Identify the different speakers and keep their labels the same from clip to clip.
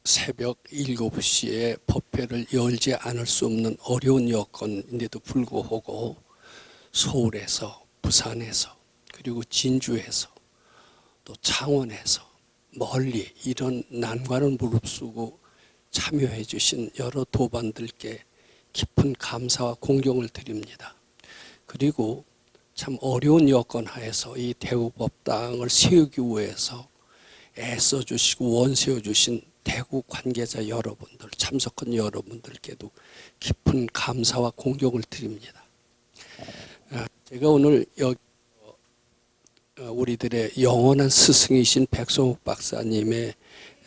Speaker 1: 새벽 7시에 법회를 열지 않을 수 없는 어려운 여건인데도 불구하고 서울에서, 부산에서, 그리고 진주에서, 또 창원에서 멀리 이런 난관을 무릅쓰고 참여해 주신 여러 도반들께 깊은 감사와 공경을 드립니다. 그리고 참 어려운 여건 하에서 이 대우법당을 세우기 위해서 애써 주시고 원세워 주신 대구 관계자 여러분들, 참석한 여러분들께도 깊은 감사와 공경을 드립니다. 제가 오늘 여기 우리들의 영원한 스승이신 백성욱 박사님의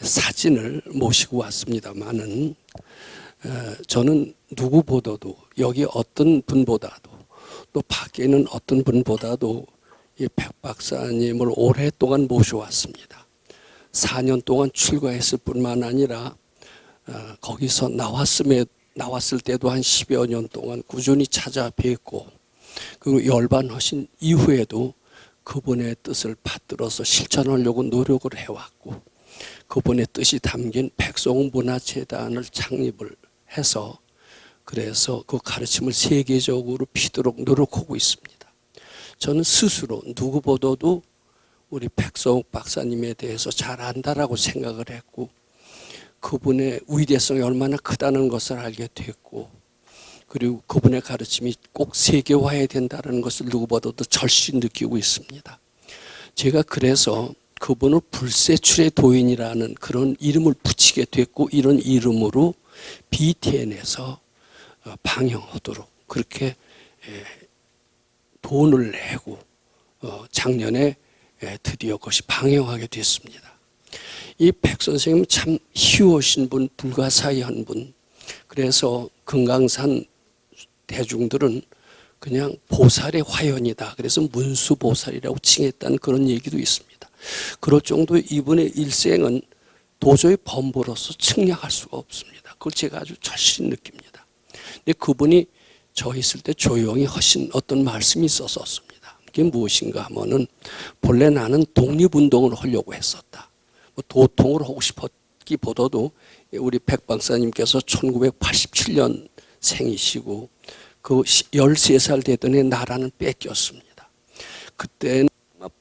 Speaker 1: 사진을 모시고 왔습니다만은 저는 누구보다도 여기 어떤 분보다도 또 밖에 있는 어떤 분보다도 이 백 박사님을 오랫동안 모셔왔습니다. 4년 동안 출가했을 뿐만 아니라 거기서 나왔을 때도 한 10여 년 동안 꾸준히 찾아뵙고, 그리고 열반하신 이후에도 그분의 뜻을 받들어서 실천하려고 노력을 해왔고, 그분의 뜻이 담긴 백성욱 문화재단을 창립을 해서 그래서 그 가르침을 세계적으로 피도록 노력하고 있습니다. 저는 스스로 누구보다도 우리 백성욱 박사님에 대해서 잘 안다라고 생각을 했고, 그분의 위대성이 얼마나 크다는 것을 알게 됐고, 그리고 그분의 가르침이 꼭 세계화해야 된다는 것을 누구보다도 절실히 느끼고 있습니다. 제가 그래서 그분을 불세출의 도인이라는 그런 이름을 붙이게 됐고, 이런 이름으로 BTN에서 방영하도록 그렇게 돈을 내고 작년에 드디어 그것이 방영하게 됐습니다. 이 백 선생님은 참 희우하신 분, 불가사의한 분. 그래서 금강산 대중들은 그냥 보살의 화연이다, 그래서 문수보살이라고 칭했다는 그런 얘기도 있습니다. 그럴 정도 이분의 일생은 도저히 범보로서 측량할 수가 없습니다. 그걸 제가 아주 절실히 느낍니다. 근데 그분이 저 있을 때 조용히 하신 어떤 말씀이 있었습니다. 그게 무엇인가 하면은, 본래 나는 독립운동을 하려고 했었다. 도통을 하고 싶었기보다도 우리 백 박사님께서 1987년 생이시고 그 13살 되더니 나라는 뺏겼습니다. 그때는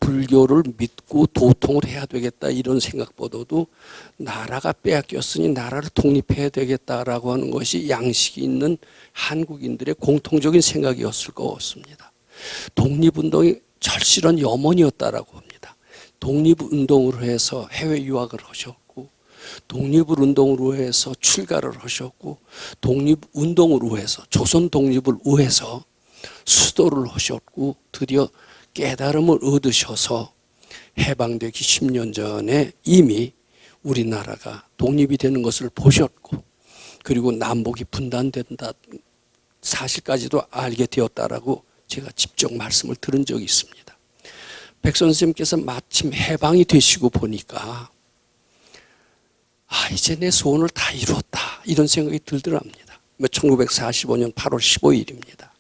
Speaker 1: 불교를 믿고 도통을 해야 되겠다 이런 생각보다도 나라가 빼앗겼으니 나라를 독립해야 되겠다라고 하는 것이 양식이 있는 한국인들의 공통적인 생각이었을 것 같습니다. 독립운동이 절실한 염원이었다라고 합니다. 독립운동으로 해서 해외 유학을 하셨고, 독립운동으로 해서 출가를 하셨고, 독립운동으로 해서 조선 독립을 위해서 수도를 하셨고, 드디어 깨달음을 얻으셔서 해방되기 10년 전에 이미 우리나라가 독립이 되는 것을 보셨고, 그리고 남북이 분단된다 사실까지도 알게 되었다라고 제가 직접 말씀을 들은 적이 있습니다. 백 선생님께서 마침 해방이 되시고 보니까 이제 내 소원을 다 이루었다 이런 생각이 들더랍니다. 1945년 8월 15일입니다.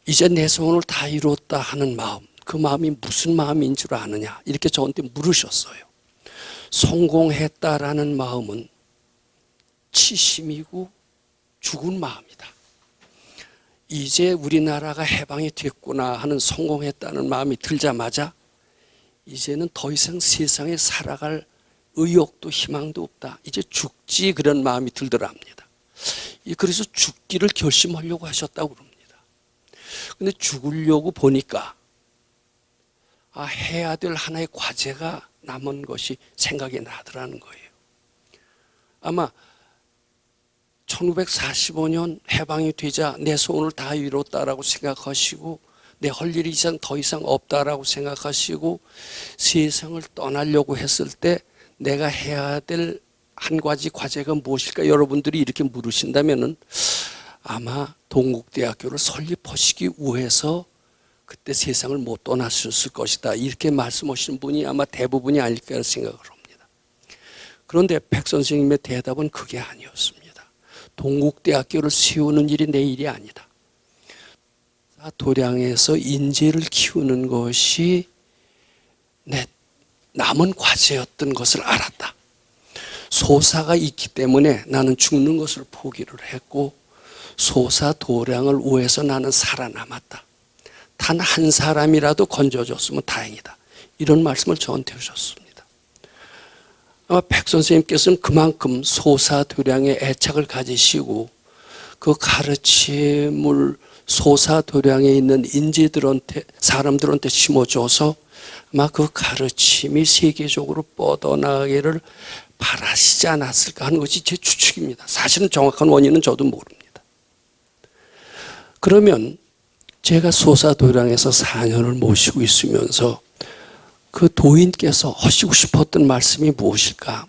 Speaker 1: 이제 내 소원을 다 이루었다 하는 마음, 그 마음이 무슨 마음인 줄 아느냐 이렇게 저한테 물으셨어요. 성공했다라는 마음은 치심이고 죽은 마음이다. 이제 우리나라가 해방이 됐구나 하는 성공했다는 마음이 들자마자 이제는 더 이상 세상에 살아갈 의욕도 희망도 없다. 이제 죽지, 그런 마음이 들더랍니다. 그래서 죽기를 결심하려고 하셨다고 그럽니다. 근데 죽으려고 보니까 해야 될 하나의 과제가 남은 것이 생각이 나더라는 거예요. 아마 1945년 해방이 되자 내 소원을 다 이뤘다라고 생각하시고, 내 할 일이 더 이상 없다라고 생각하시고 세상을 떠나려고 했을 때 내가 해야 될 한 가지 과제가 무엇일까 여러분들이 이렇게 물으신다면은, 아마 동국대학교를 설립하시기 위해서 그때 세상을 못 떠나셨을 것이다 이렇게 말씀하시는 분이 아마 대부분이 아닐까 생각을 합니다. 그런데 백 선생님의 대답은 그게 아니었습니다. 동국대학교를 세우는 일이 내 일이 아니다. 도량에서 인재를 키우는 것이 내 남은 과제였던 것을 알았다. 소사가 있기 때문에 나는 죽는 것을 포기를 했고 소사도량을 위해서 나는 살아남았다. 단 한 사람이라도 건져줬으면 다행이다. 이런 말씀을 저한테 주셨습니다. 아마 백 선생님께서는 그만큼 소사도량에 애착을 가지시고 그 가르침을 소사도량에 있는 인재들한테, 사람들한테 심어줘서 아마 그 가르침이 세계적으로 뻗어나가기를 바라시지 않았을까 하는 것이 제 추측입니다. 사실은 정확한 원인은 저도 모릅니다. 그러면 제가 소사도량에서 4년을 모시고 있으면서 그 도인께서 하시고 싶었던 말씀이 무엇일까?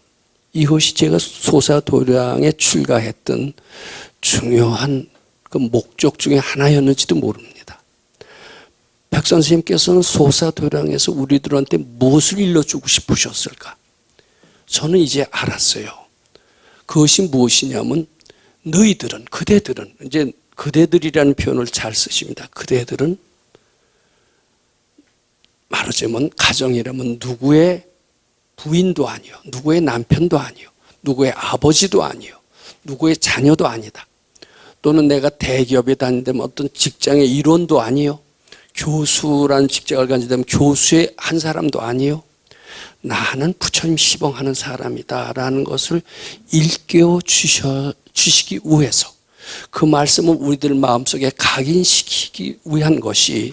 Speaker 1: 이것이 제가 소사도량에 출가했던 중요한 그 목적 중에 하나였는지도 모릅니다. 백 선생님께서는 소사도량에서 우리들한테 무엇을 일러주고 싶으셨을까? 저는 이제 알았어요. 그것이 무엇이냐면 너희들은, 그대들은, 이제 그대들이라는 표현을 잘 쓰십니다. 그대들은 말하자면 가정이라면 누구의 부인도 아니요, 누구의 남편도 아니요, 누구의 아버지도 아니요, 누구의 자녀도 아니다. 또는 내가 대기업에 다닌다면 어떤 직장의 일원도 아니요, 교수라는 직장을 가진다면 교수의 한 사람도 아니요, 나는 부처님 시봉하는 사람이다라는 것을 일깨워 주시기 위해서 그 말씀을 우리들 마음속에 각인시키기 위한 것이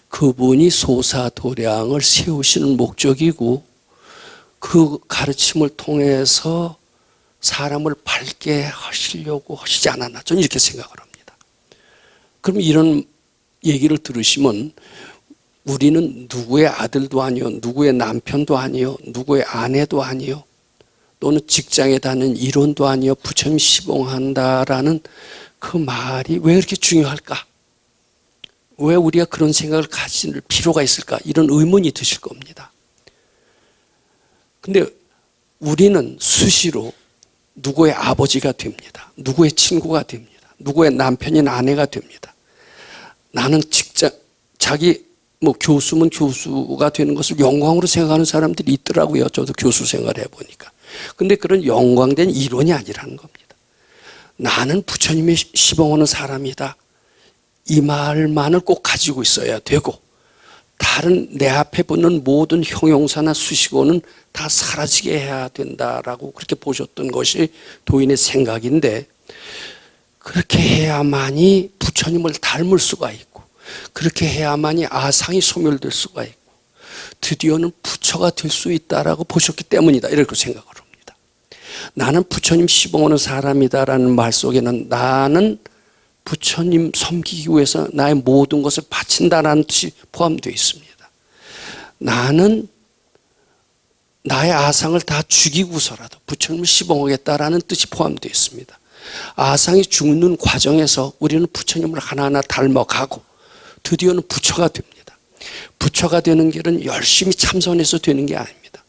Speaker 1: 그분이 소사도량을 세우시는 목적이고 그 가르침을 통해서 사람을 밝게 하시려고 하시지 않았나, 저는 이렇게 생각을 합니다. 그럼 이런 얘기를 들으시면 우리는 누구의 아들도 아니요, 누구의 남편도 아니요, 누구의 아내도 아니요, 또는 직장에 다니는 일원도 아니요, 부처님 시봉한다라는 그 말이 왜 그렇게 중요할까? 왜 우리가 그런 생각을 가질 필요가 있을까? 이런 의문이 드실 겁니다. 근데 우리는 수시로 누구의 아버지가 됩니다. 누구의 친구가 됩니다. 누구의 남편이나 아내가 됩니다. 나는 자기 교수면 교수가 되는 것을 영광으로 생각하는 사람들이 있더라고요. 저도 교수 생활을 해보니까. 근데 그런 영광된 이론이 아니라는 겁니다. 나는 부처님의 시봉하는 사람이다. 이 말만을 꼭 가지고 있어야 되고 다른 내 앞에 붙는 모든 형용사나 수식어는 다 사라지게 해야 된다라고 그렇게 보셨던 것이 도인의 생각인데, 그렇게 해야만이 부처님을 닮을 수가 있고 그렇게 해야만이 아상이 소멸될 수가 있고 드디어는 부처가 될 수 있다라고 보셨기 때문이다, 이렇게 생각을 합니다. 나는 부처님 시봉하는 사람이다라는 말 속에는 나는 부처님 섬기기 위해서 나의 모든 것을 바친다라는 뜻이 포함되어 있습니다. 나는 나의 아상을 다 죽이고서라도 부처님을 시봉하겠다라는 뜻이 포함되어 있습니다. 아상이 죽는 과정에서 우리는 부처님을 하나하나 닮아가고 드디어는 부처가 됩니다. 부처가 되는 길은 열심히 참선해서 되는 게 아닙니다.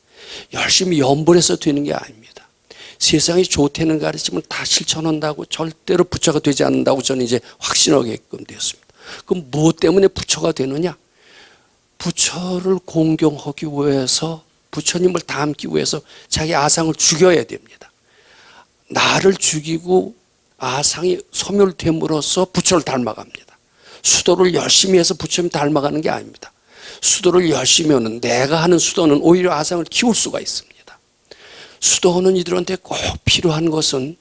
Speaker 1: 열심히 염불해서 되는 게 아닙니다. 세상이 좋다는 가르침을 다 실천한다고 절대로 부처가 되지 않는다고 저는 이제 확신하게끔 되었습니다. 그럼 무엇 때문에 부처가 되느냐? 부처를 공경하기 위해서, 부처님을 닮기 위해서 자기 아상을 죽여야 됩니다. 나를 죽이고 아상이 소멸됨으로써 부처를 닮아갑니다. 수도를 열심히 해서 부처님 닮아가는 게 아닙니다. 수도를 열심히 하는, 내가 하는 수도는 오히려 아상을 키울 수가 있습니다. 수도하는 이들한테 꼭 필요한 것은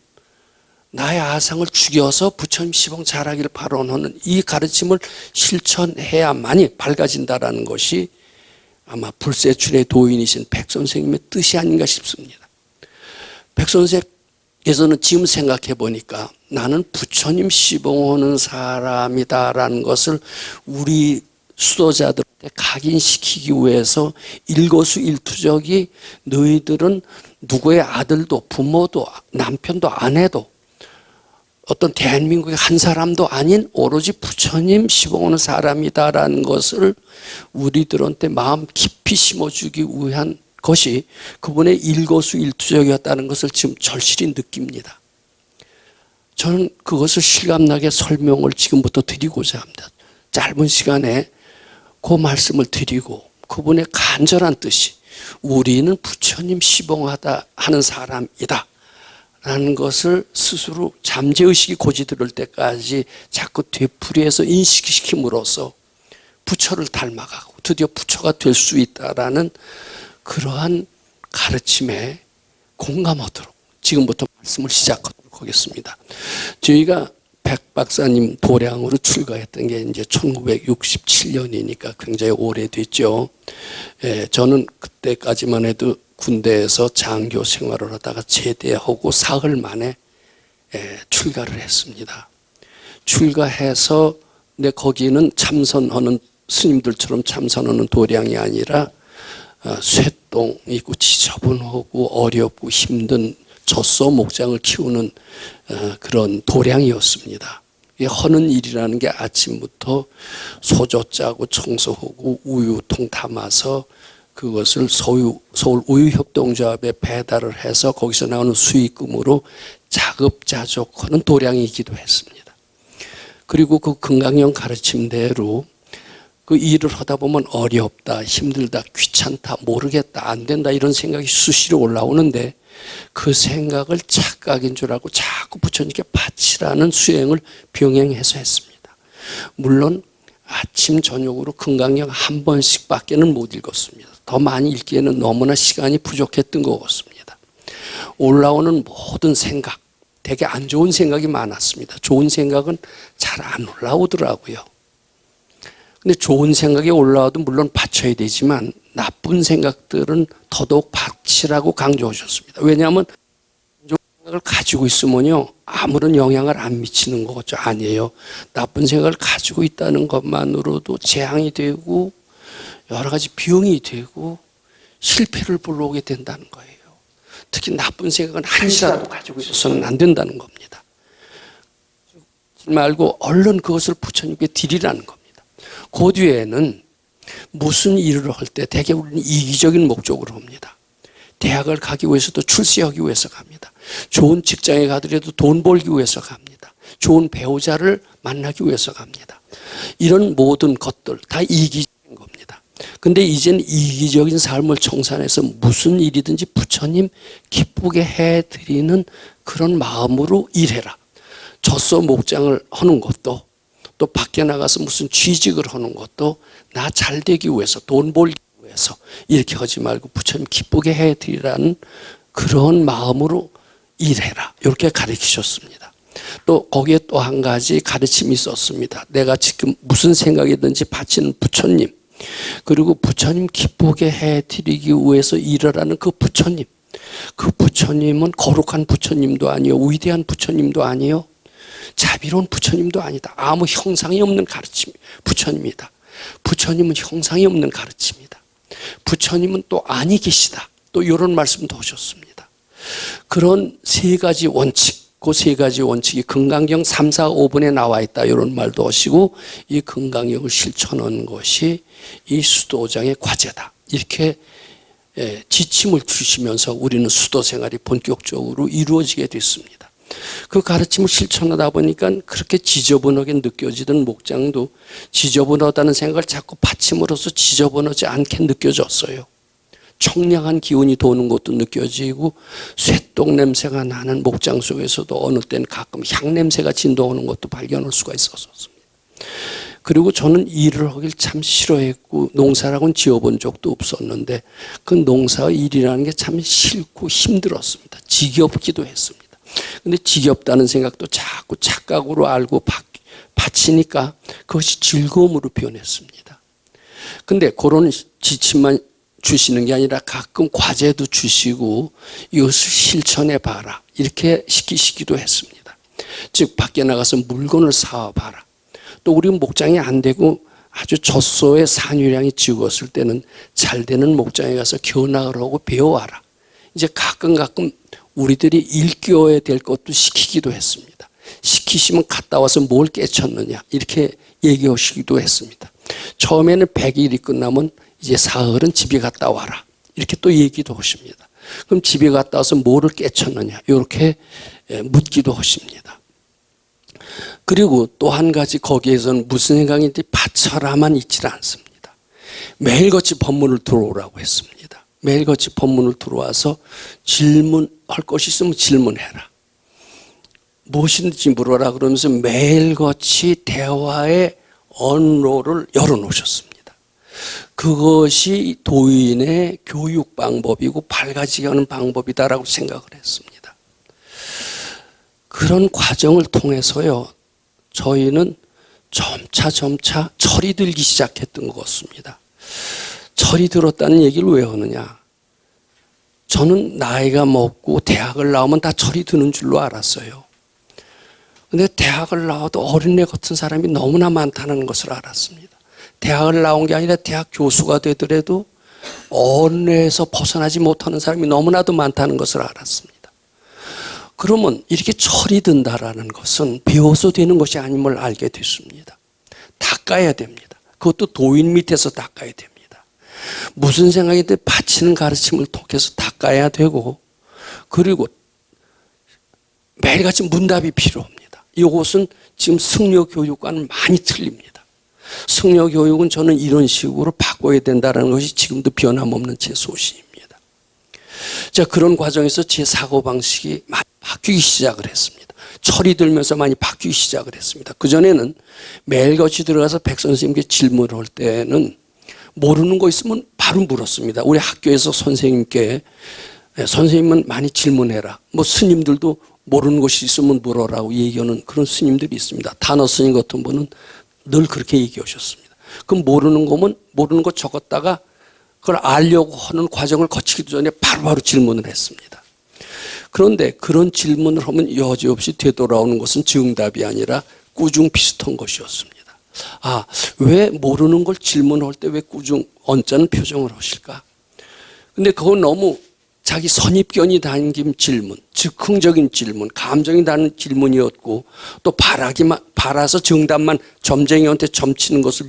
Speaker 1: 나의 아상을 죽여서 부처님 시봉 잘하기를 바라는 이 가르침을 실천해야만이 밝아진다라는 것이 아마 불세출의 도인이신 백 선생님의 뜻이 아닌가 싶습니다. 백 선생께서는 지금 생각해 보니까 나는 부처님 시봉하는 사람이다라는 것을 우리 수도자들한테 각인시키기 위해서 일거수일투족이 너희들은 누구의 아들도 부모도 남편도 아내도 어떤 대한민국의 한 사람도 아닌 오로지 부처님 시봉하는 사람이다라는 것을 우리들한테 마음 깊이 심어주기 위한 것이 그분의 일거수일투족이었다는 것을 지금 절실히 느낍니다. 저는 그것을 실감나게 설명을 지금부터 드리고자 합니다. 짧은 시간에 그 말씀을 드리고 그분의 간절한 뜻이, 우리는 부처님 시봉하다 하는 사람이다 라는 것을 스스로 잠재의식이 고지들을 때까지 자꾸 되풀이해서 인식시킴으로써 부처를 닮아가고 드디어 부처가 될 수 있다라는 그러한 가르침에 공감하도록 지금부터 말씀을 시작하도록 하겠습니다. 저희가 백 박사님 도량으로 출가했던 게 이제 1967년이니까 굉장히 오래됐죠. 저는 그때까지만 해도 군대에서 장교 생활을 하다가 제대하고 사흘 만에 출가를 했습니다. 출가해서 근데 거기는 참선하는 스님들처럼 참선하는 도량이 아니라 쇠똥 있고 지저분하고 어렵고 힘든 젖소 목장을 키우는 그런 도량이었습니다. 하는 일이라는 게 아침부터 소조 짜고 청소하고 우유통 담아서 그것을 서울 우유협동조합에 배달을 해서 거기서 나오는 수익금으로 자급자족하는 도량이기도 했습니다. 그리고 그 금강경 가르침대로 그 일을 하다 보면 어렵다, 힘들다, 귀찮다, 모르겠다, 안 된다 이런 생각이 수시로 올라오는데 그 생각을 착각인 줄 알고 자꾸 부처님께 바치라는 수행을 병행해서 했습니다. 물론 아침 저녁으로 금강경 한 번씩 밖에는 못 읽었습니다. 더 많이 읽기에는 너무나 시간이 부족했던 것 같습니다. 올라오는 모든 생각, 되게 안 좋은 생각이 많았습니다. 좋은 생각은 잘 안 올라오더라고요. 근데 좋은 생각이 올라와도 물론 바쳐야 되지만 나쁜 생각들은 더더욱 바치라고 강조하셨습니다. 왜냐하면 좋은 생각을 가지고 있으면요 아무런 영향을 안 미치는 거죠. 아니에요. 나쁜 생각을 가지고 있다는 것만으로도 재앙이 되고 여러 가지 병이 되고 실패를 불러오게 된다는 거예요. 특히 나쁜 생각은 한시라도 가지고 있어서는 안 된다는 겁니다. 말고 얼른 그것을 부처님께 드리라는 겁니다. 그 뒤에는 무슨 일을 할 때 대개 우리는 이기적인 목적으로 합니다. 대학을 가기 위해서도 출세하기 위해서 갑니다. 좋은 직장에 가더라도 돈 벌기 위해서 갑니다. 좋은 배우자를 만나기 위해서 갑니다. 이런 모든 것들 다 이기적인 겁니다. 근데 이제는 이기적인 삶을 청산해서 무슨 일이든지 부처님 기쁘게 해드리는 그런 마음으로 일해라. 젖소 목장을 하는 것도 또 밖에 나가서 무슨 취직을 하는 것도 나 잘 되기 위해서 돈 벌기 위해서 이렇게 하지 말고 부처님 기쁘게 해드리라는 그런 마음으로 일해라 이렇게 가르치셨습니다. 또 거기에 또 한 가지 가르침이 있었습니다. 내가 지금 무슨 생각이든지 바치는 부처님 그리고 부처님 기쁘게 해드리기 위해서 일하라는 그 부처님 그 부처님은 거룩한 부처님도 아니요 위대한 부처님도 아니요 자비로운 부처님도 아니다. 아무 형상이 없는 가르침 부처님이다. 부처님은 형상이 없는 가르침이다. 부처님은 또 아니 계시다. 또 이런 말씀도 하셨습니다. 그런 세 가지 원칙 그 세 가지 원칙이 금강경 3, 4, 5분에 나와 있다. 이런 말도 하시고 이 금강경을 실천하는 것이 이 수도장의 과제다. 이렇게 지침을 주시면서 우리는 수도 생활이 본격적으로 이루어지게 됐습니다. 그 가르침을 실천하다 보니까 그렇게 지저분하게 느껴지던 목장도 지저분하다는 생각을 자꾸 받침으로써 지저분하지 않게 느껴졌어요. 청량한 기운이 도는 것도 느껴지고 쇠똥 냄새가 나는 목장 속에서도 어느 때는 가끔 향 냄새가 진동하는 것도 발견할 수가 있었습니다. 그리고 저는 일을 하길 참 싫어했고 농사라고는 지어본 적도 없었는데 그 농사 일이라는 게 참 싫고 힘들었습니다. 지겹기도 했습니다. 근데 지겹다는 생각도 자꾸 착각으로 알고 바치니까 그것이 즐거움으로 변했습니다. 근데 그런 지침만 주시는 게 아니라 가끔 과제도 주시고 이것을 실천해 봐라 이렇게 시키시기도 했습니다. 즉 밖에 나가서 물건을 사와 봐라. 또 우리 목장이 안 되고 아주 젖소의 산유량이 적었을 때는 잘 되는 목장에 가서 견학을 하고 배워와라. 이제 가끔 우리들이 일깨워야 될 것도 시키기도 했습니다. 시키시면 갔다 와서 뭘 깨쳤느냐 이렇게 얘기하시기도 했습니다. 처음에는 100일이 끝나면 이제 사흘은 집에 갔다 와라 이렇게 또 얘기도 하십니다. 그럼 집에 갔다 와서 뭐를 깨쳤느냐 이렇게 묻기도 하십니다. 그리고 또 한 가지 거기에서는 무슨 생각인지 바쳐라만 있지 않습니다. 매일같이 법문을 들어오라고 했습니다. 매일같이 법문을 들어와서 질문할 것이 있으면 질문해라. 무엇인지 물어라 그러면서 매일같이 대화의 언로를 열어놓으셨습니다. 그것이 도인의 교육 방법이고 밝아지게 하는 방법이다라고 생각을 했습니다. 그런 과정을 통해서요, 저희는 점차 철이 들기 시작했던 것 같습니다. 철이 들었다는 얘기를 왜 하느냐? 저는 나이가 먹고 대학을 나오면 다 철이 드는 줄로 알았어요. 근데 대학을 나와도 어린애 같은 사람이 너무나 많다는 것을 알았습니다. 대학을 나온 게 아니라 대학 교수가 되더라도 어린애에서 벗어나지 못하는 사람이 너무나도 많다는 것을 알았습니다. 그러면 이렇게 철이 든다라는 것은 배워서 되는 것이 아님을 알게 됐습니다. 닦아야 됩니다. 그것도 도인 밑에서 닦아야 됩니다. 무슨 생각이든 바치는 가르침을 통해서 닦아야 되고, 그리고 매일같이 문답이 필요합니다. 이것은 지금 승려 교육과는 많이 틀립니다. 승려 교육은 저는 이런 식으로 바꿔야 된다는 것이 지금도 변함없는 제 소신입니다. 자, 그런 과정에서 제 사고방식이 많이 바뀌기 시작을 했습니다. 철이 들면서 많이 바뀌기 시작을 했습니다. 그전에는 매일같이 들어가서 백 선생님께 질문을 할 때는 모르는 거 있으면 바로 물었습니다. 우리 학교에서 선생님께 선생님은 많이 질문해라. 뭐 스님들도 모르는 것이 있으면 물어라고 얘기하는 그런 스님들이 있습니다. 단어 스님 같은 분은 늘 그렇게 얘기하셨습니다. 그럼 모르는 거면 모르는 거 적었다가 그걸 알려고 하는 과정을 거치기도 전에 바로바로 질문을 했습니다. 그런데 그런 질문을 하면 여지없이 되돌아오는 것은 정답이 아니라 꾸중 비슷한 것이었습니다. 아, 왜 모르는 걸 질문할 때 왜 꾸중 언짢은 표정을 하실까? 근데 그건 너무 자기 선입견이 담긴 질문, 즉흥적인 질문, 감정이 닿는 질문이었고, 또 바라서 정답만 점쟁이한테 점치는 것을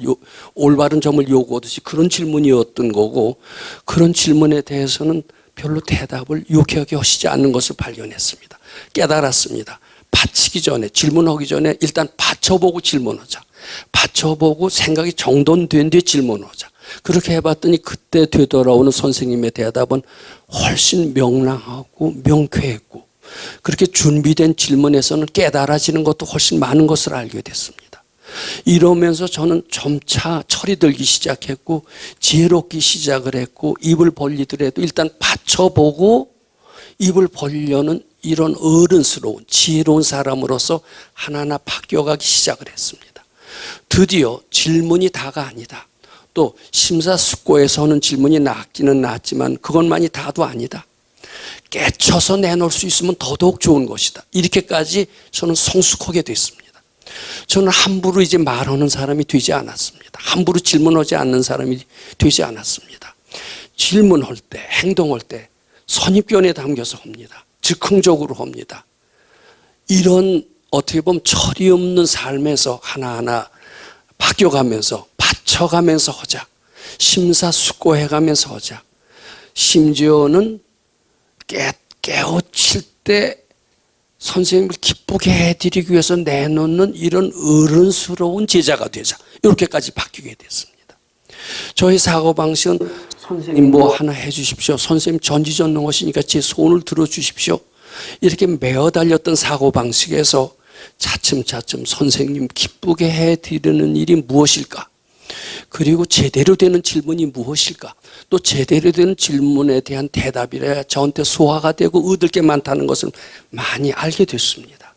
Speaker 1: 올바른 점을 요구하듯이 그런 질문이었던 거고, 그런 질문에 대해서는 별로 대답을 유쾌하게 하시지 않는 것을 발견했습니다. 깨달았습니다. 바치기 전에, 질문하기 전에 일단 받쳐보고 질문하자. 받쳐보고 생각이 정돈된 뒤에 질문하자. 그렇게 해봤더니 그때 되돌아오는 선생님의 대답은 훨씬 명랑하고 명쾌했고, 그렇게 준비된 질문에서는 깨달아지는 것도 훨씬 많은 것을 알게 됐습니다. 이러면서 저는 점차 철이 들기 시작했고, 지혜롭기 시작을 했고, 입을 벌리더라도 일단 받쳐보고 입을 벌려는 이런 어른스러운 지혜로운 사람으로서 하나하나 바뀌어가기 시작을 했습니다. 드디어 질문이 다가 아니다. 또 심사숙고해서 하는 질문이 낫기는 낫지만 그것만이 다도 아니다. 깨쳐서 내놓을 수 있으면 더더욱 좋은 것이다. 이렇게까지 저는 성숙하게 됐습니다. 저는 함부로 이제 말하는 사람이 되지 않았습니다. 함부로 질문하지 않는 사람이 되지 않았습니다. 질문할 때, 행동할 때 선입견에 담겨서 합니다. 즉흥적으로 합니다. 이런 어떻게 보면 철이 없는 삶에서 하나하나 바뀌어가면서 받쳐가면서 하자. 심사숙고해가면서 하자. 심지어는 깨우칠 때 선생님을 기쁘게 해드리기 위해서 내놓는 이런 어른스러운 제자가 되자. 이렇게까지 바뀌게 됐습니다. 저희 사고방식은 선생님 뭐 하나 해주십시오. 선생님 전지전능하시니까 제 손을 들어주십시오. 이렇게 매어 달렸던 사고방식에서 차츰차츰 선생님 기쁘게 해드리는 일이 무엇일까? 그리고 제대로 되는 질문이 무엇일까? 또 제대로 되는 질문에 대한 대답이라 저한테 소화가 되고 얻을 게 많다는 것을 많이 알게 됐습니다.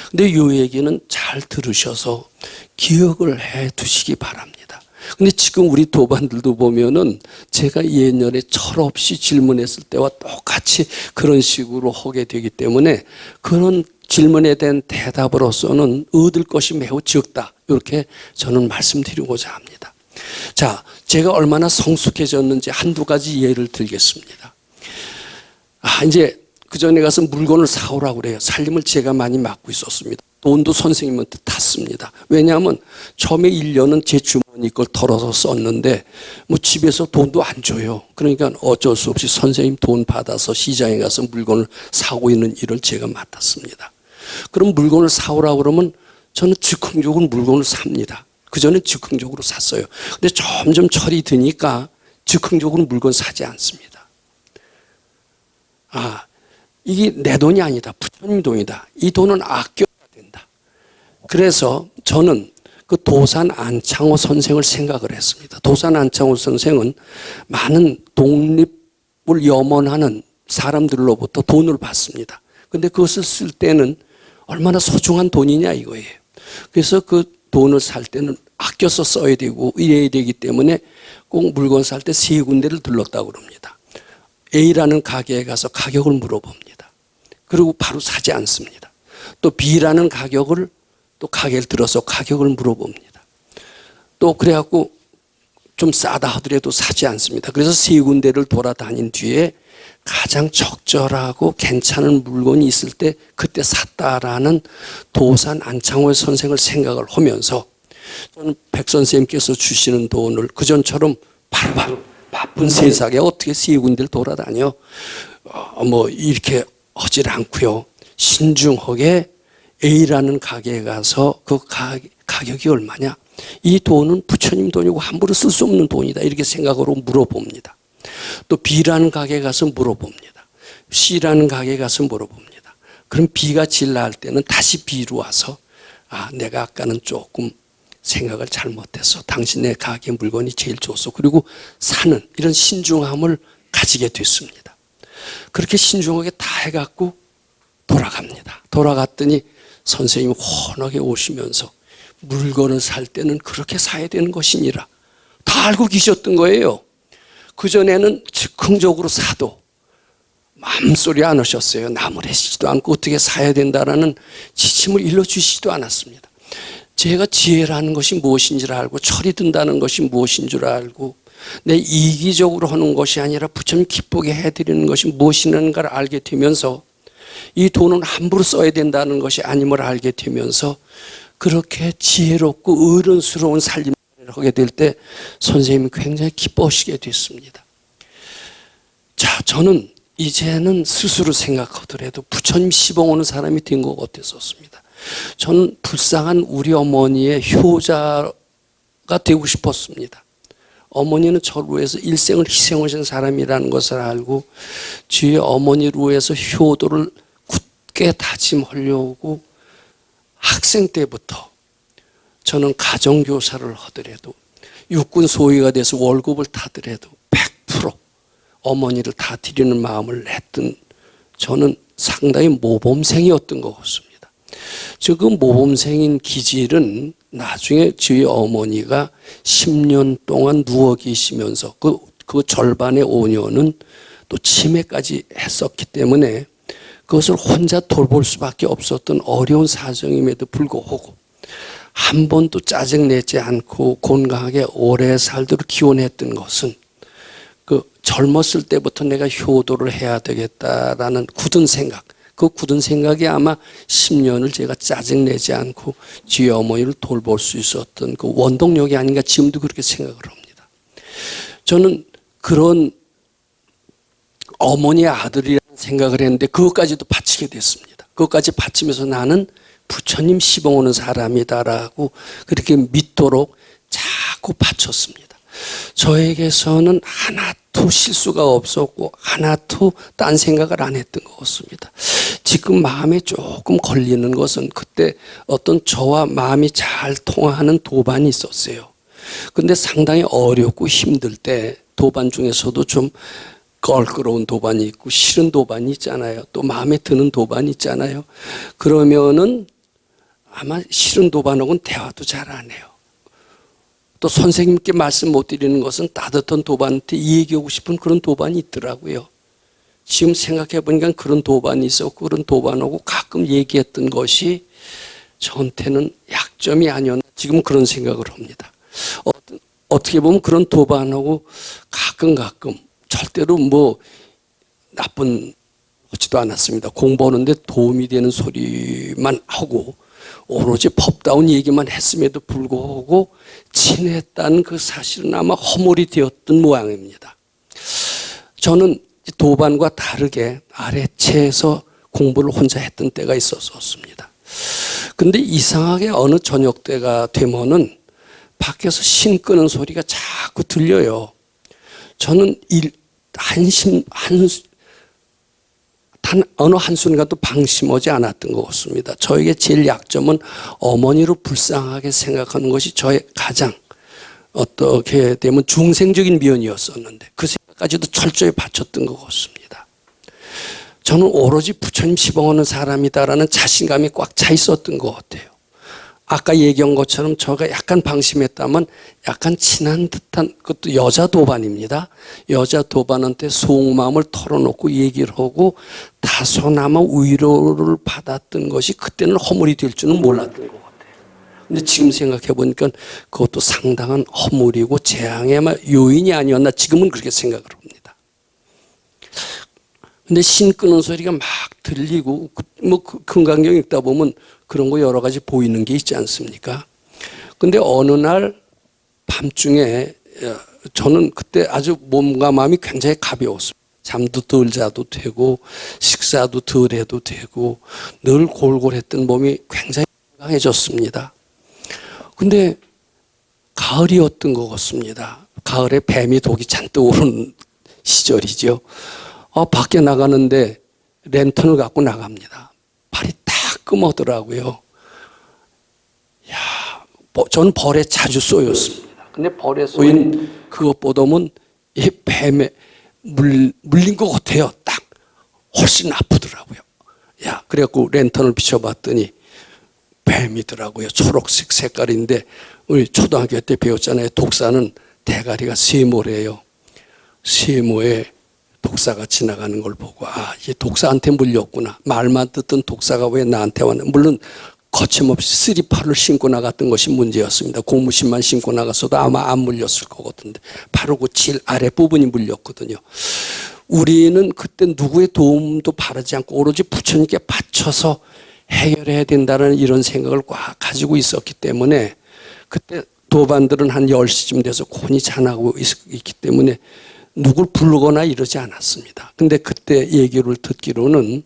Speaker 1: 근데 이 얘기는 잘 들으셔서 기억을 해 두시기 바랍니다. 근데 지금 우리 도반들도 보면은 제가 예년에 철없이 질문했을 때와 똑같이 그런 식으로 하게 되기 때문에 그런 질문에 대한 대답으로서는 얻을 것이 매우 적다. 이렇게 저는 말씀드리고자 합니다. 자, 제가 얼마나 성숙해졌는지 한두 가지 예를 들겠습니다. 이제 그 전에 가서 물건을 사오라고 그래요. 살림을 제가 많이 맡고 있었습니다. 돈도 선생님한테 탔습니다. 왜냐하면 처음에 1년은 제 주머니 걸 털어서 썼는데 뭐 집에서 돈도 안 줘요. 그러니까 어쩔 수 없이 선생님 돈 받아서 시장에 가서 물건을 사고 있는 일을 제가 맡았습니다. 그럼 물건을 사오라고 그러면 저는 즉흥적으로 물건을 삽니다. 그전엔 즉흥적으로 샀어요. 근데 점점 철이 드니까 즉흥적으로 물건 사지 않습니다. 이게 내 돈이 아니다. 부처님 돈이다. 이 돈은 아껴야 된다. 그래서 저는 그 도산 안창호 선생을 생각을 했습니다. 도산 안창호 선생은 많은 독립을 염원하는 사람들로부터 돈을 받습니다. 근데 그것을 쓸 때는 얼마나 소중한 돈이냐 이거예요. 그래서 그 돈을 살 때는 아껴서 써야 되고 이래야 되기 때문에 꼭 물건 살 때 세 군데를 들렀다고 그럽니다. A라는 가게에 가서 가격을 물어봅니다. 그리고 바로 사지 않습니다. 또 B라는 가격을 또 가게를 들어서 가격을 물어봅니다. 또 그래갖고 좀 싸다 하더라도 사지 않습니다. 그래서 세 군데를 돌아다닌 뒤에 가장 적절하고 괜찮은 물건이 있을 때 그때 샀다라는 도산 안창호 선생을 생각을 하면서 저는 백 선생님께서 주시는 돈을 그전처럼 바로바로 바쁜 세상에 어떻게 세 군데를 돌아다녀 이렇게 하질 않고요. 신중하게 A라는 가게에 가서 그 가격이 얼마냐? 이 돈은 부처님 돈이고 함부로 쓸 수 없는 돈이다. 이렇게 생각으로 물어봅니다. 또 B라는 가게에 가서 물어봅니다. C라는 가게에 가서 물어봅니다. 그럼 B가 질 나을 때는 다시 B로 와서 내가 아까는 조금 생각을 잘못했어. 당신의 가게 물건이 제일 좋소. 그리고 사는 이런 신중함을 가지게 됐습니다. 그렇게 신중하게 다 해갖고 돌아갑니다. 돌아갔더니 선생님이 환하게 오시면서 물건을 살 때는 그렇게 사야 되는 것이니라. 다 알고 계셨던 거예요. 그전에는 즉흥적으로 사도 마음소리 안 하셨어요. 나무래시지도 않고 어떻게 사야 된다라는 지침을 일러주시지도 않았습니다. 제가 지혜라는 것이 무엇인지를 알고 철이 든다는 것이 무엇인 줄 알고 내 이기적으로 하는 것이 아니라 부처님 기쁘게 해드리는 것이 무엇인가를 알게 되면서 이 돈은 함부로 써야 된다는 것이 아님을 알게 되면서 그렇게 지혜롭고 어른스러운 살림을 하게 될 때 선생님이 굉장히 기뻐하시게 됐습니다. 자, 저는 이제는 스스로 생각하더라도 부처님 시봉 오는 사람이 된 것 같았었습니다. 저는 불쌍한 우리 어머니의 효자가 되고 싶었습니다. 어머니는 저를 위해서 일생을 희생하신 사람이라는 것을 알고 주의 어머니를 위해서 효도를 굳게 다짐하려고 학생 때부터 저는 가정교사를 하더라도 육군 소위가 돼서 월급을 타더라도 100% 어머니를 다 드리는 마음을 냈던 저는 상당히 모범생이었던 것 같습니다. 지금 모범생인 기질은 나중에 저희 어머니가 10년 동안 누워 계시면서 그 절반의 5년은 또 치매까지 했었기 때문에 그것을 혼자 돌볼 수밖에 없었던 어려운 사정임에도 불구하고 한 번도 짜증내지 않고 건강하게 오래 살도록 기원했던 것은 그 젊었을 때부터 내가 효도를 해야 되겠다라는 굳은 생각, 그 굳은 생각이 아마 10년을 제가 짜증내지 않고 지 어머니를 돌볼 수 있었던 그 원동력이 아닌가 지금도 그렇게 생각을 합니다. 저는 그런 어머니의 아들이라는 생각을 했는데 그것까지도 바치게 됐습니다. 그것까지 바치면서 나는 부처님 시봉 오는 사람이다라고 그렇게 믿도록 자꾸 바쳤습니다. 저에게서는 하나도 실수가 없었고 하나도 딴 생각을 안 했던 것 같습니다. 지금 마음에 조금 걸리는 것은 그때 어떤 저와 마음이 잘 통하는 도반이 있었어요. 근데 상당히 어렵고 힘들 때 도반 중에서도 좀 껄끄러운 도반이 있고 싫은 도반이 있잖아요. 또 마음에 드는 도반이 있잖아요. 그러면은 아마 싫은 도반하고는 대화도 잘 안 해요. 또 선생님께 말씀 못 드리는 것은 따뜻한 도반한테 얘기하고 싶은 그런 도반이 있더라고요. 지금 생각해 보니까 그런 도반이 있었고 그런 도반하고 가끔 얘기했던 것이 저한테는 약점이 아니었나 지금 그런 생각을 합니다. 어떻게 보면 그런 도반하고 가끔 절대로 나쁜 하지도 않았습니다. 공부하는데 도움이 되는 소리만 하고 오로지 법다운 얘기만 했음에도 불구하고 친했다는 그 사실은 아마 허물이 되었던 모양입니다. 저는 도반과 다르게 아래체에서 공부를 혼자 했던 때가 있었습니다. 근데 이상하게 어느 저녁 때가 되면은 밖에서 신 끄는 소리가 자꾸 들려요. 저는 어느 한순간도 방심하지 않았던 것 같습니다. 저에게 제일 약점은 어머니를 불쌍하게 생각하는 것이 저의 가장 어떻게 되면 중생적인 면이었었는데 그 생각까지도 철저히 바쳤던 것 같습니다. 저는 오로지 부처님 시봉하는 사람이다라는 자신감이 꽉 차 있었던 것 같아요. 아까 얘기한 것처럼 저가 약간 방심했다면 약간 친한 듯한 그것도 여자 도반입니다. 여자 도반한테 속마음을 털어놓고 얘기를 하고 다소나마 위로를 받았던 것이 그때는 허물이 될 줄은 몰랐던 것 같아요. 근데 지금 생각해 보니까 그것도 상당한 허물이고 재앙의 요인이 아니었나 지금은 그렇게 생각을 합니다. 근데 신 끄는 소리가 막 들리고 뭐 금강경 읽다 보면 그런 거 여러 가지 보이는 게 있지 않습니까? 근데 어느 날 밤중에 저는 그때 아주 몸과 마음이 굉장히 가벼웠어요. 잠도 덜 자도 되고 식사도 덜 해도 되고 늘 골골했던 몸이 굉장히 강해졌습니다. 근데 가을이었던 것 같습니다. 가을에 뱀이 독이 잔뜩 오른 시절이죠. 밖에 나가는데 랜턴을 갖고 나갑니다. 발이 따끔하더라고요. 저는 벌에 자주 쏘였습니다. 근데 벌에 쏘인 그것보다는 이 뱀에 물린 것 같아요. 딱 훨씬 아프더라고요. 그래갖고 랜턴을 비춰봤더니 뱀이더라고요. 초록색 색깔인데 우리 초등학교 때 배웠잖아요. 독사는 대가리가 세모래요. 세모에 독사가 지나가는 걸 보고 이게 독사한테 물렸구나. 말만 듣던 독사가 왜 나한테 왔나. 물론 거침없이 쓰리팔을 신고 나갔던 것이 문제였습니다. 고무신만 신고 나갔어도 아마 안 물렸을 것 같은데 바로 그 질 아랫부분이 물렸거든요. 우리는 그때 누구의 도움도 바라지 않고 오로지 부처님께 바쳐서 해결해야 된다는 이런 생각을 꽉 가지고 있었기 때문에 그때 도반들은 한 10시쯤 돼서 곤히 자나고 있기 때문에 누굴 부르거나 이러지 않았습니다. 근데 그때 얘기를 듣기로는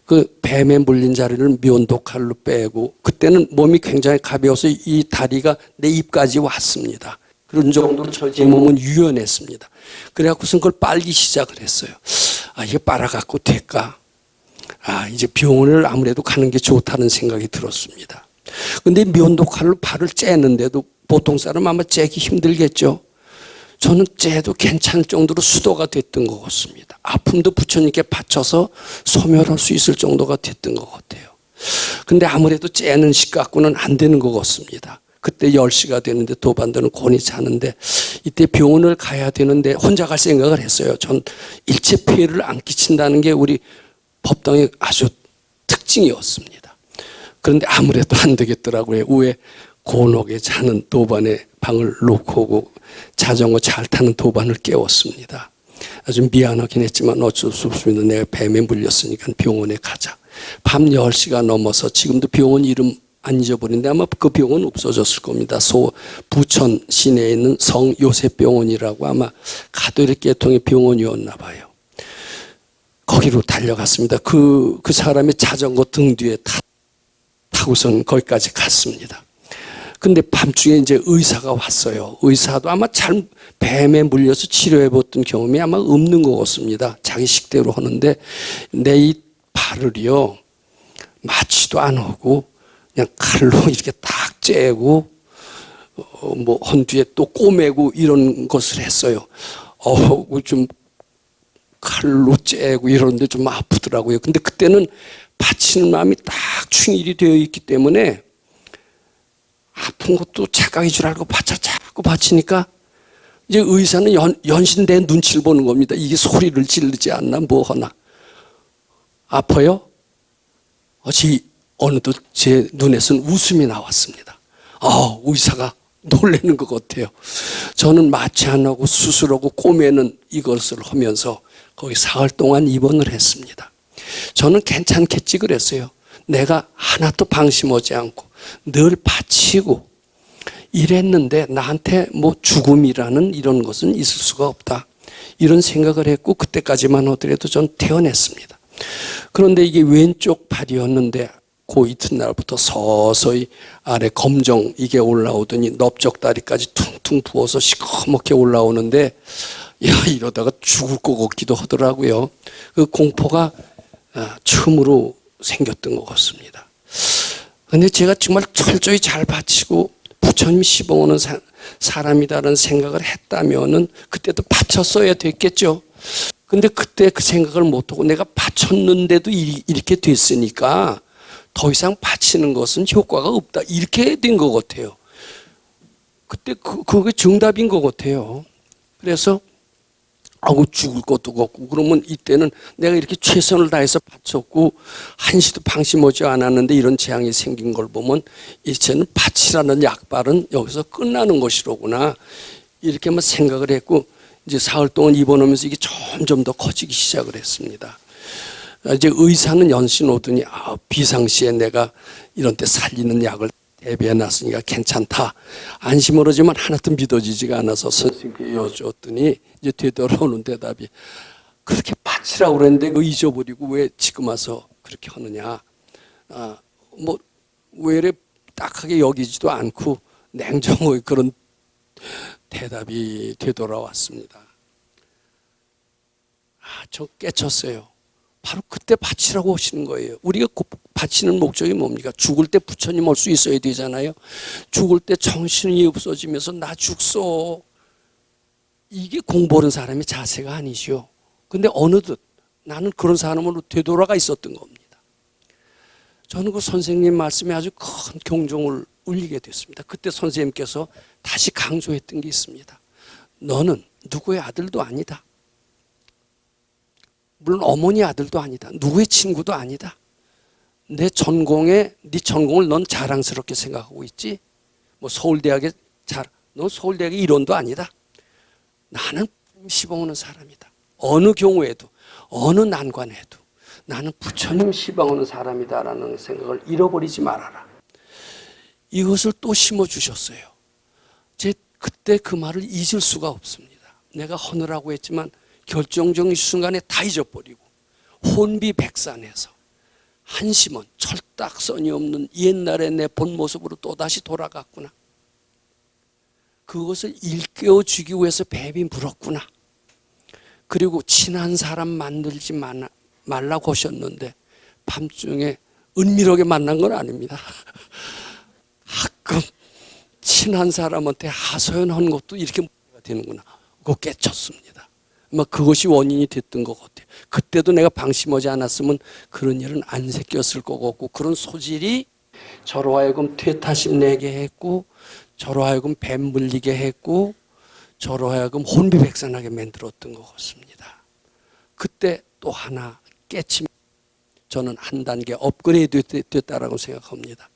Speaker 1: 그 뱀에 물린 자리를 면도칼로 빼고 그때는 몸이 굉장히 가벼워서 이 다리가 내 입까지 왔습니다. 그런 정도로 제 몸은 유연했습니다. 그래갖고선 그걸 빨기 시작을 했어요. 이게 빨아갖고 될까? 이제 병원을 아무래도 가는 게 좋다는 생각이 들었습니다. 근데 면도칼로 발을 째는데도 보통 사람 아마 째기 힘들겠죠. 저는 째도 괜찮을 정도로 수도가 됐던 것 같습니다. 아픔도 부처님께 바쳐서 소멸할 수 있을 정도가 됐던 것 같아요. 근데 아무래도 째는 식 갖고는 안 되는 것 같습니다. 그때 10시가 되는데 도반들은 곤히 자는데 이때 병원을 가야 되는데 혼자 갈 생각을 했어요. 전 일체 피해를 안 끼친다는 게 우리 법당의 아주 특징이었습니다. 그런데 아무래도 안 되겠더라고요. 위에 곤혹에 자는 도반의 방을 놓고 오고 자전거 잘 타는 도반을 깨웠습니다. 아주 미안하긴 했지만 어쩔 수 없습니다. 내가 뱀에 물렸으니까 병원에 가자. 밤 10시가 넘어서 지금도 병원 이름 안 잊어버린데 아마 그 병원 없어졌을 겁니다. 부천 시내에 있는 성요셉병원이라고 아마 가톨릭 계통의 병원이었나 봐요. 거기로 달려갔습니다. 그 사람의 자전거 등 뒤에 타고선 거기까지 갔습니다. 근데 밤중에 이제 의사가 왔어요. 의사도 아마 뱀에 물려서 치료해봤던 경험이 아마 없는 것 같습니다. 자기 식대로 하는데 내 이 발을요 맞지도 안 하고 그냥 칼로 이렇게 딱 째고 뭐 헌뒤에 또 꼬매고 이런 것을 했어요. 좀 칼로 째고 이러는데 좀 아프더라고요. 근데 그때는 바치는 마음이 딱 충일이 되어 있기 때문에 아픈 것도 착각인 줄 알고 자꾸 바치니까 이제 의사는 연신내 눈치를 보는 겁니다. 이게 소리를 지르지 않나 뭐 하나. 아파요? 어느덧 제 눈에서는 웃음이 나왔습니다. 의사가 놀라는 것 같아요. 저는 마취 안 하고 수술하고 꼬매는 이것을 하면서 거기 사흘 동안 입원을 했습니다. 저는 괜찮겠지 그랬어요. 내가 하나도 방심하지 않고 늘 바치고 이랬는데 나한테 뭐 죽음이라는 이런 것은 있을 수가 없다. 이런 생각을 했고 그때까지만 하더라도 전 태어났습니다. 그런데 이게 왼쪽 발이었는데 그 이튿날부터 서서히 아래 검정 이게 올라오더니 넓적다리까지 퉁퉁 부어서 시커멓게 올라오는데 이러다가 죽을 것 같기도 하더라고요. 그 공포가 처음으로 생겼던 것 같습니다. 근데 제가 정말 철저히 잘 바치고 부처님 시봉 오는 사람이다라는 생각을 했다면은 그때도 바쳤어야 됐겠죠. 근데 그때 그 생각을 못하고 내가 바쳤는데도 이렇게 됐으니까 더 이상 바치는 것은 효과가 없다. 이렇게 된 것 같아요. 그때 그게 정답인 것 같아요. 그래서 죽을 것도 없고 그러면 이때는 내가 이렇게 최선을 다해서 바쳤고 한시도 방심하지 않았는데 이런 재앙이 생긴 걸 보면 이제는 바치라는 약발은 여기서 끝나는 것이로구나 이렇게만 생각을 했고 이제 사흘 동안 입원하면서 이게 점점 더 커지기 시작을 했습니다. 이제 의사는 연신 오더니 비상시에 내가 이런 때 살리는 약을 대비해 놨으니까 괜찮다. 안심을 하지만 하나도 믿어지지가 않아서 선생님께 여쭈었더니 이제 되돌아오는 대답이 그렇게 바치라고 그랬는데 그거 잊어버리고 왜 지금 와서 그렇게 하느냐. 왜 이래 딱하게 여기지도 않고 냉정하게 그런 대답이 되돌아왔습니다. 저 깨쳤어요. 바로 그때 바치라고 하시는 거예요. 우리가 바치는 목적이 뭡니까? 죽을 때 부처님 올 수 있어야 되잖아요. 죽을 때 정신이 없어지면서 나 죽소. 이게 공부하는 사람의 자세가 아니죠. 근데 어느덧 나는 그런 사람으로 되돌아가 있었던 겁니다. 저는 그 선생님 말씀에 아주 큰 경종을 울리게 됐습니다. 그때 선생님께서 다시 강조했던 게 있습니다. 너는 누구의 아들도 아니다. 물론 어머니 아들도 아니다. 누구의 친구도 아니다. 네 전공을 넌 자랑스럽게 생각하고 있지. 넌 서울대학의 일원도 아니다. 나는 시방 오는 사람이다. 어느 경우에도 어느 난관에도 나는 부처님 시방 오는 사람이다라는 생각을 잃어버리지 말아라. 이것을 또 심어주셨어요. 제 그때 그 말을 잊을 수가 없습니다. 내가 허느라고 했지만 결정적인 순간에 다 잊어버리고 혼비백산해서 한심한 철딱선이 없는 옛날의 내 본 모습으로 또다시 돌아갔구나. 그것을 일깨워주기 위해서 뱀이 물었구나. 그리고 친한 사람 만들지 말라고 하셨는데 밤중에 은밀하게 만난 건 아닙니다. 가끔 친한 사람한테 하소연한 것도 이렇게 문제가 되는구나. 그거 깨쳤습니다. 그것이 원인이 됐던 것 같아요. 그때도 내가 방심하지 않았으면 그런 일은 안 생겼을 거고 그런 소질이 저로 하여금 퇴타심 내게 했고 저로 하여금 뱀 물리게 했고 저로 하여금 혼비백산하게 만들었던 것 같습니다. 그때 또 하나 깨침 저는 한 단계 업그레이드 됐다라고 생각합니다.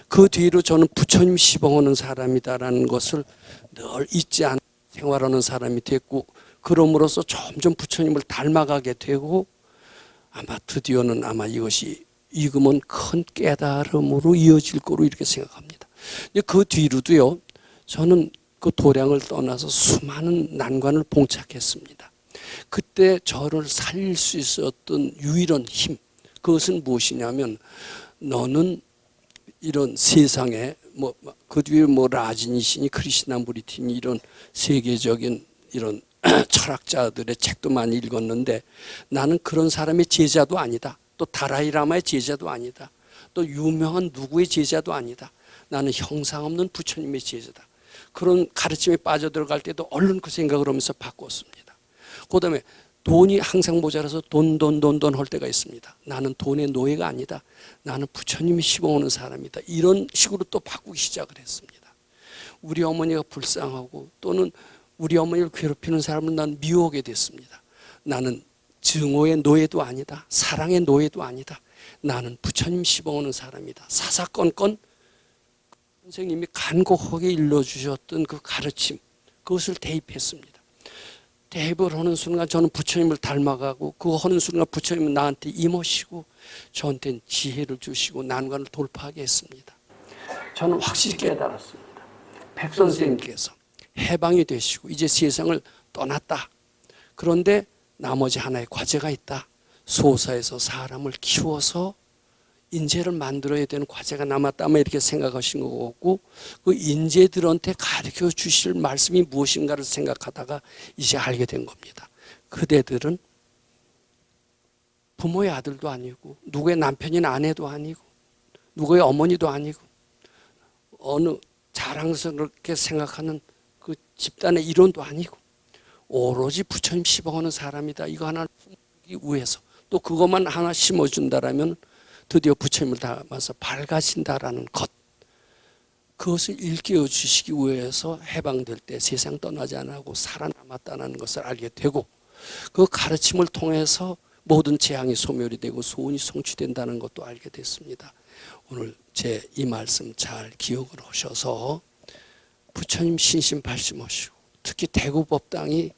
Speaker 1: 그 뒤로 저는 부처님 시봉하는 사람이다라는 것을 늘 잊지 않고 생활하는 사람이 됐고 그럼으로써 점점 부처님을 닮아가게 되고 아마 드디어는 이것이 익으면 큰 깨달음으로 이어질 거로 이렇게 생각합니다. 그 뒤로도요, 저는 그 도량을 떠나서 수많은 난관을 봉착했습니다. 그때 저를 살릴 수 있었던 유일한 힘, 그것은 무엇이냐면 너는 이런 세상에 그 뒤에 라진이시니 크리시나무리티니 이런 세계적인 이런 철학자들의 책도 많이 읽었는데 나는 그런 사람의 제자도 아니다. 또 다라이라마의 제자도 아니다. 또 유명한 누구의 제자도 아니다. 나는 형상 없는 부처님의 제자다. 그런 가르침에 빠져들어갈 때도 얼른 그 생각을 하면서 바꿨습니다. 그 다음에 돈이 항상 모자라서 돈 할 때가 있습니다. 나는 돈의 노예가 아니다. 나는 부처님이 시봉하는 사람이다. 이런 식으로 또 바꾸기 시작을 했습니다. 우리 어머니가 불쌍하고 또는 우리 어머니를 괴롭히는 사람은 난 미워하게 됐습니다. 나는 증오의 노예도 아니다. 사랑의 노예도 아니다. 나는 부처님 시봉하는 사람이다. 사사건건 선생님이 간곡하게 일러주셨던 그 가르침, 그것을 대입했습니다. 대입을 하는 순간 저는 부처님을 닮아가고 그거 하는 순간 부처님은 나한테 임하시고 저한테는 지혜를 주시고 난관을 돌파하게 했습니다. 저는 확실히 깨달았습니다. 백선생님께서 해방이 되시고 이제 세상을 떠났다. 그런데 나머지 하나의 과제가 있다. 소사에서 사람을 키워서 인재를 만들어야 되는 과제가 남았다. 이렇게 생각하신 것 같고 그 인재들한테 가르쳐 주실 말씀이 무엇인가를 생각하다가 이제 알게 된 겁니다. 그대들은 부모의 아들도 아니고 누구의 남편이나 아내도 아니고 누구의 어머니도 아니고 어느 자랑스럽게 생각하는 그 집단의 일원도 아니고 오로지 부처님 시봉하는 사람이다. 이거 하나 품기 위해서 또 그것만 하나 심어준다라면 드디어 부처님을 닮아서 밝아진다라는 것, 그것을 일깨워 주시기 위해서 해방될 때 세상 떠나지 않고 살아남았다는 것을 알게 되고 그 가르침을 통해서 모든 재앙이 소멸이 되고 소원이 성취된다는 것도 알게 됐습니다. 오늘 제 이 말씀 잘 기억을 하셔서 부처님 신심 발심하시고 특히 대구 법당이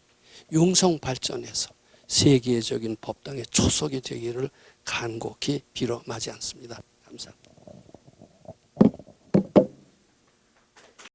Speaker 1: 융성 발전해서 세계적인 법당의 초석이 되기를 간곡히 빌어 마지 않습니다. 감사합니다.